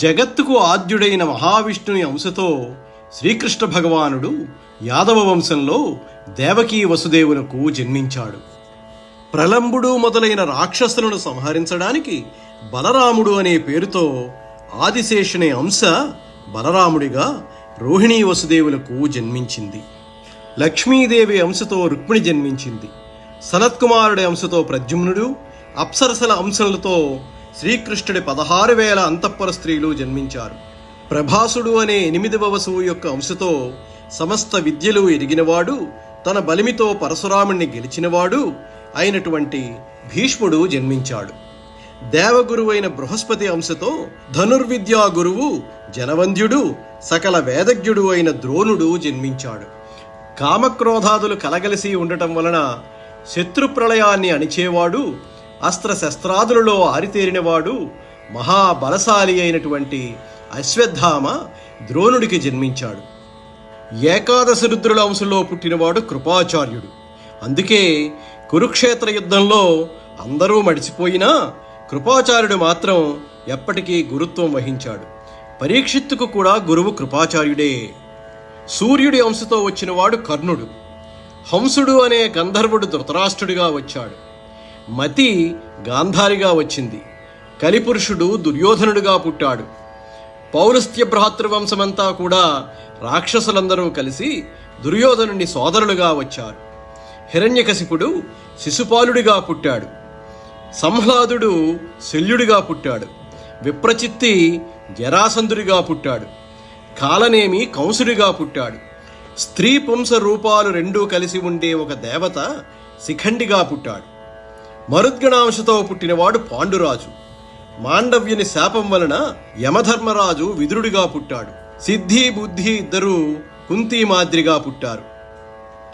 జగత్తుకు ఆద్యుడైన మహావిష్ణుని అంశతో శ్రీకృష్ణ భగవానుడు యాదవ వంశంలో దేవకీ వసుదేవులకు జన్మించాడు. ప్రలంబుడు మొదలైన రాక్షసులను సంహరించడానికి బలరాముడు అనే పేరుతో ఆదిశేషుని అంశ బలరాముడిగా రోహిణీ వసుదేవులకు జన్మించింది. లక్ష్మీదేవి అంశతో రుక్మిణి జన్మించింది. సనత్కుమారుడి అంశతో ప్రద్యుమ్నుడు, అప్సరసల అంశలతో శ్రీకృష్ణుడి 16,000 అంతఃపుర స్త్రీలు జన్మించారు. ప్రభాసుడు అనే 8వ వసువు యొక్క అంశతో సమస్త విద్యలు ఎరిగినవాడు, తన బలిమితో పరశురాముణ్ణి గెలిచినవాడు అయినటువంటి భీష్ముడు జన్మించాడు. దేవగురువైన బృహస్పతి అంశతో ధనుర్విద్యా గురువు జనవంధ్యుడు, సకల వేదజ్ఞుడు అయిన ద్రోణుడు జన్మించాడు. కామక్రోధాదులు కలగలిసి ఉండటం వలన శత్రుప్రళయాన్ని అణిచేవాడు, అస్త్రశస్త్రాదులలో ఆరితేరినవాడు, మహాబలశాలి అయినటువంటి అశ్వత్థామ ద్రోణుడికి జన్మించాడు. ఏకాదశ రుద్రుల అంశంలో పుట్టినవాడు కృపాచార్యుడు. అందుకే కురుక్షేత్ర యుద్ధంలో అందరూ మడిచిపోయినా కృపాచార్యుడు మాత్రం ఎప్పటికీ గురుత్వం వహించాడు. పరీక్షిత్తుకు కూడా గురువు కృపాచార్యుడే. సూర్యుడి అంశతో వచ్చినవాడు కర్ణుడు. హంసుడు అనే గంధర్వుడు ధృతరాష్ట్రుడిగా వచ్చాడు. మతి గాంధారిగా వచ్చింది. కలిపురుషుడు దుర్యోధనుడిగా పుట్టాడు. పౌలస్త్య భ్రాతృవంశమంతా కూడా రాక్షసులందరూ కలిసి దుర్యోధనుని సోదరులుగా వచ్చారు. హిరణ్యకశిపుడు శిశుపాలుడిగా పుట్టాడు. సంహ్లాదుడు శల్యుడిగా పుట్టాడు. విప్రచిత్తి జరాసంధుడిగా పుట్టాడు. కాలనేమి కంసుడిగా పుట్టాడు. స్త్రీ పుంస రూపాలు రెండూ కలిసి ఉండే ఒక దేవత శిఖండిగా పుట్టాడు. మరుద్గణాంశతో పుట్టినవాడు పాండురాజు. మాండవ్యుని శాపం వలన యమధర్మరాజు విదురుడిగా పుట్టాడు. సిద్ధి బుద్ధి ఇద్దరూ కుంతి మాద్రిగా పుట్టారు.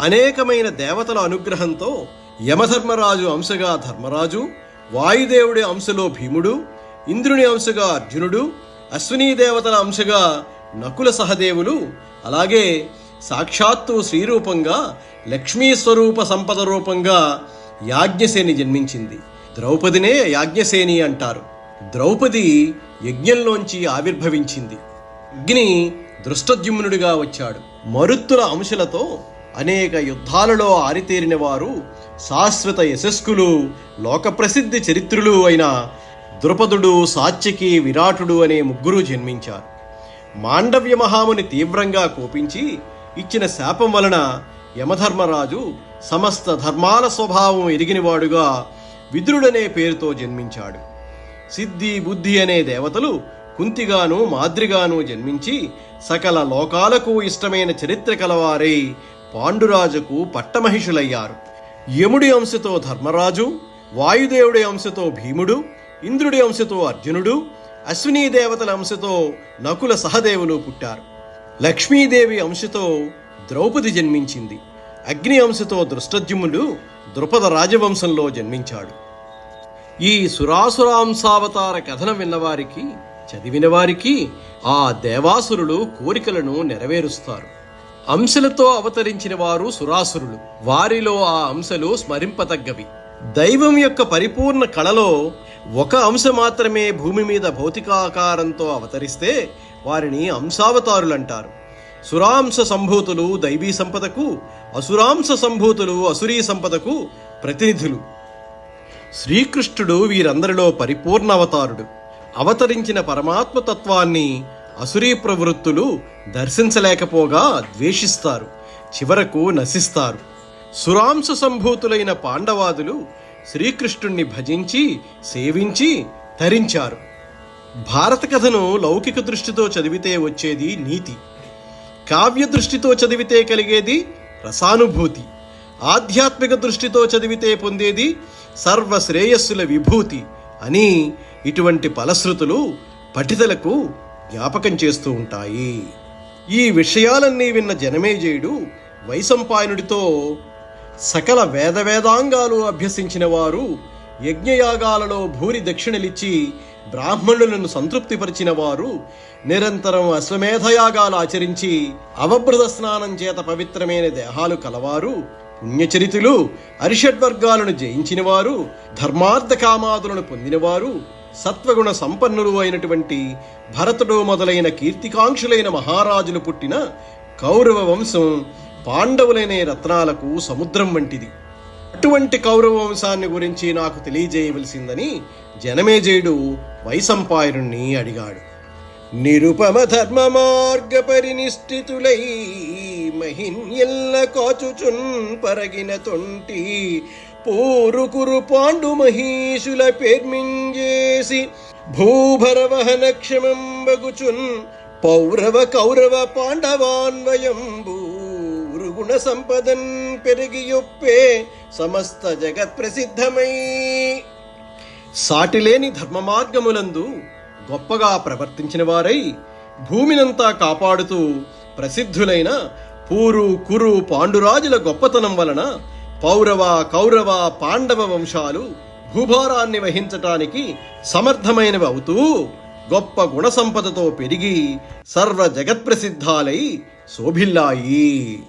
అనేకమైన దేవతల అనుగ్రహంతో యమధర్మరాజు అంశగా ధర్మరాజు, వాయుదేవుడి అంశలో భీముడు, ఇంద్రుని అంశగా అర్జునుడు, అశ్వినీ దేవతల అంశగా నకుల సహదేవులు, అలాగే సాక్షాత్తు శ్రీరూపంగా లక్ష్మీ స్వరూప సంపద రూపంగా యాజ్ఞసేని జన్మించింది. ద్రౌపదినే యాజ్ఞసేని అంటారు. ద్రౌపది యజ్ఞంలోంచి ఆవిర్భవించింది. అగ్ని దృష్టద్యుమ్నుడిగా వచ్చాడు. మరుత్తుల అంశలతో అనేక యుద్ధాలలో ఆరితేరిన వారు, శాశ్వత యశస్కులు, లోకప్రసిద్ధి చరిత్రులు అయిన ద్రుపదుడు, సాత్యకి, విరాటుడు అనే 3 జన్మించారు. మాండవ్య మహాముని తీవ్రంగా కోపించి ఇచ్చిన శాపం వలన యమధర్మరాజు సమస్త ధర్మాల స్వభావం ఎరిగినవాడుగా విదురుడనే పేరుతో జన్మించాడు. సిద్ధి బుద్ధి అనే దేవతలు కుంతిగాను మాద్రిగాను జన్మించి సకల లోకాలకు ఇష్టమైన చరిత్ర కలవారై పాండురాజుకు పట్టమహిషులయ్యారు. యముడి అంశతో ధర్మరాజు, వాయుదేవుడి అంశతో భీముడు, ఇంద్రుడి అంశతో అర్జునుడు, అశ్వినీ దేవతల అంశతో నకుల సహదేవులు పుట్టారు. లక్ష్మీదేవి అంశతో ద్రౌపది జన్మించింది. అగ్ని అంశతో దృష్టద్యుమ్నుడు ద్రుపద రాజవంశంలో జన్మించాడు. ఈ సురాసురాంశావతార కథనం విన్నవారికి, చదివినవారికి ఆ దేవాసురులు కోరికలను నెరవేరుస్తారు. అంశలతో అవతరించిన వారు సురాసురులు. వారిలో ఆ అంశలు స్మరింపతగ్గవి. దైవం యొక్క పరిపూర్ణ కళలో ఒక అంశ మాత్రమే భూమి మీద భౌతికాకారంతో అవతరిస్తే వారిని అంశావతారులంటారు. సురాంశ సంభూతులు దైవీ సంపదకు, అసురాంశ సంభూతులు అసురీ సంపదకు ప్రతినిధులు. శ్రీకృష్ణుడు వీరందరిలో పరిపూర్ణ అవతారుడు. అవతరించిన పరమాత్మ తత్వాన్ని అసురీ ప్రవృత్తులు దర్శించలేకపోగా ద్వేషిస్తారు, చివరకు నశిస్తారు. సురాంశ సంభూతులైన పాండవాదులు శ్రీకృష్ణుణ్ణి భజించి, సేవించి తరించారు. భారత కథను లౌకిక దృష్టితో చదివితే వచ్చేది నీతి, కావ్య దృష్టితో చదివితే కలిగేది రసానుభూతి, ఆధ్యాత్మిక దృష్టితో చదివితే పొందేది సర్వశ్రేయస్సుల విభూతి అని ఇటువంటి ఫలశ్రుతులు పఠితలకు జ్ఞాపకం చేస్తూ ఉంటాయి. ఈ విషయాలన్నీ విన్న జనమేజయుడు వైశంపాయనుడితో, సకల వేదాంగాలు అభ్యసించిన వారు యజ్ఞయాగాలలో భూరి దక్షిణలిచ్చి బ్రాహ్మణులను సంతృప్తిపరిచిన వారు, నిరంతరం అశ్వమేధయాగాలు ఆచరించి అవబృత స్నానం చేత పవిత్రమైన దేహాలు కలవారు, పుణ్యచరితులు, అరిషడ్వర్గాలను జయించిన వారు, ధర్మార్థ కామాదులను పొందినవారు, సత్వగుణ సంపన్నులు అయినటువంటి భరతుడు మొదలైన కీర్తికాంక్షులైన మహారాజులు పుట్టిన కౌరవ వంశం పాండవులైన రత్నాలకు సముద్రం వంటిది. అటువంటి కౌరవ వంశాన్ని గురించి నాకు తెలియజేయవలసిందని జనమేజయుడు వైశంపాయనుణ్ణి అడిగాడు. నిరుపమ ధర్మ మార్గ పరినిష్ఠితులై మహిన్యల్ల కాచుచున్ పరగిన తొంటి పూరుకురు పాండు మహీషుల పేర్మింజేసి భూభరవహన క్షమంబగుచున్ పౌరవ కౌరవ పాండవాన్వయంబు గుణ సంపదన్ పెరిగియొప్పే సమస్త జగత్ ప్రసిద్ధమై. సాటిలేని ధర్మ మార్గములందు గొప్పగా ప్రవర్తించిన వారై భూమినంతా కాపాడుతూ ప్రసిద్ధులైన పూరు కురు పాండురాజుల గొప్పతనం వలన పౌరవ కౌరవ పాండవ వంశాలు భూభారాన్ని వహించటానికి సమర్థమైనవి అవుతూ గొప్ప గుణ సంపదతో పెరిగి సర్వ జగత్ప్రసిద్ధాలై శోభిల్లాయి.